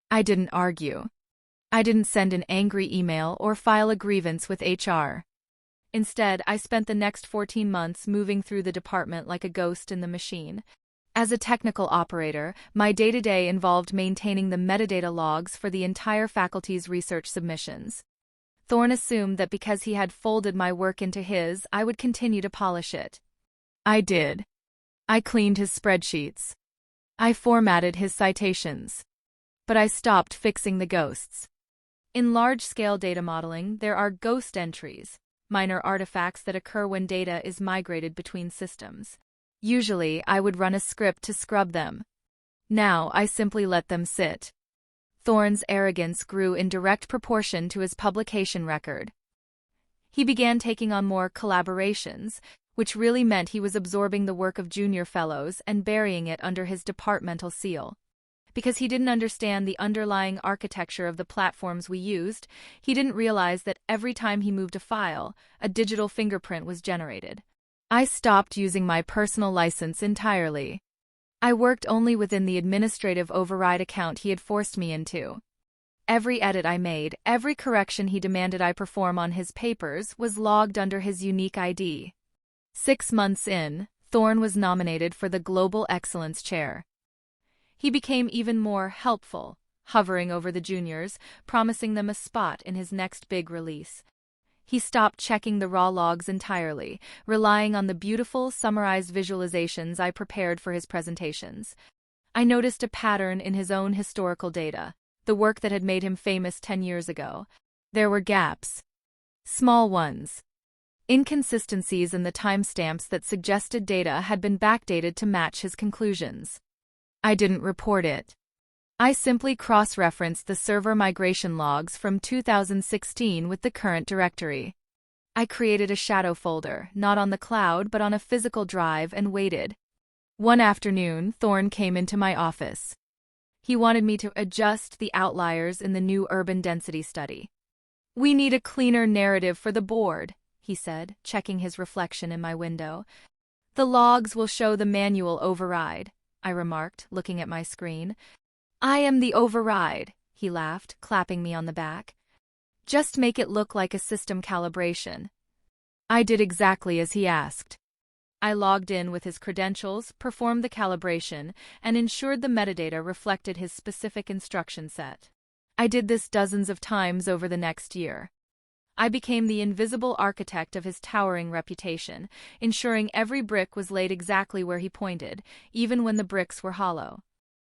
I didn't argue. I didn't send an angry email or file a grievance with HR. Instead, I spent the next 14 months moving through the department like a ghost in the machine. As a technical operator, my day-to-day involved maintaining the metadata logs for the entire faculty's research submissions. Thorne assumed that because he had folded my work into his, I would continue to polish it. I did. I cleaned his spreadsheets. I formatted his citations. But I stopped fixing the ghosts. In large-scale data modeling, there are ghost entries, minor artifacts that occur when data is migrated between systems. Usually, I would run a script to scrub them. Now, I simply let them sit. Thorne's arrogance grew in direct proportion to his publication record. He began taking on more collaborations, which really meant he was absorbing the work of junior fellows and burying it under his departmental seal. Because he didn't understand the underlying architecture of the platforms we used, he didn't realize that every time he moved a file, a digital fingerprint was generated. I stopped using my personal license entirely. I worked only within the administrative override account he had forced me into. Every edit I made, every correction he demanded I perform on his papers was logged under his unique ID. 6 months in, Thorne was nominated for the Global Excellence Chair. He became even more helpful, hovering over the juniors, promising them a spot in his next big release. He stopped checking the raw logs entirely, relying on the beautiful, summarized visualizations I prepared for his presentations. I noticed a pattern in his own historical data, the work that had made him famous 10 years ago. There were gaps. Small ones. Inconsistencies in the timestamps that suggested data had been backdated to match his conclusions. I didn't report it. I simply cross-referenced the server migration logs from 2016 with the current directory. I created a shadow folder, not on the cloud but on a physical drive, and waited. One afternoon, Thorne came into my office. He wanted me to adjust the outliers in the new urban density study. "We need a cleaner narrative for the board," he said, checking his reflection in my window. "The logs will show the manual override," I remarked, looking at my screen. "I am the override," he laughed, clapping me on the back. "Just make it look like a system calibration." I did exactly as he asked. I logged in with his credentials, performed the calibration, and ensured the metadata reflected his specific instruction set. I did this dozens of times over the next year. I became the invisible architect of his towering reputation, ensuring every brick was laid exactly where he pointed, even when the bricks were hollow.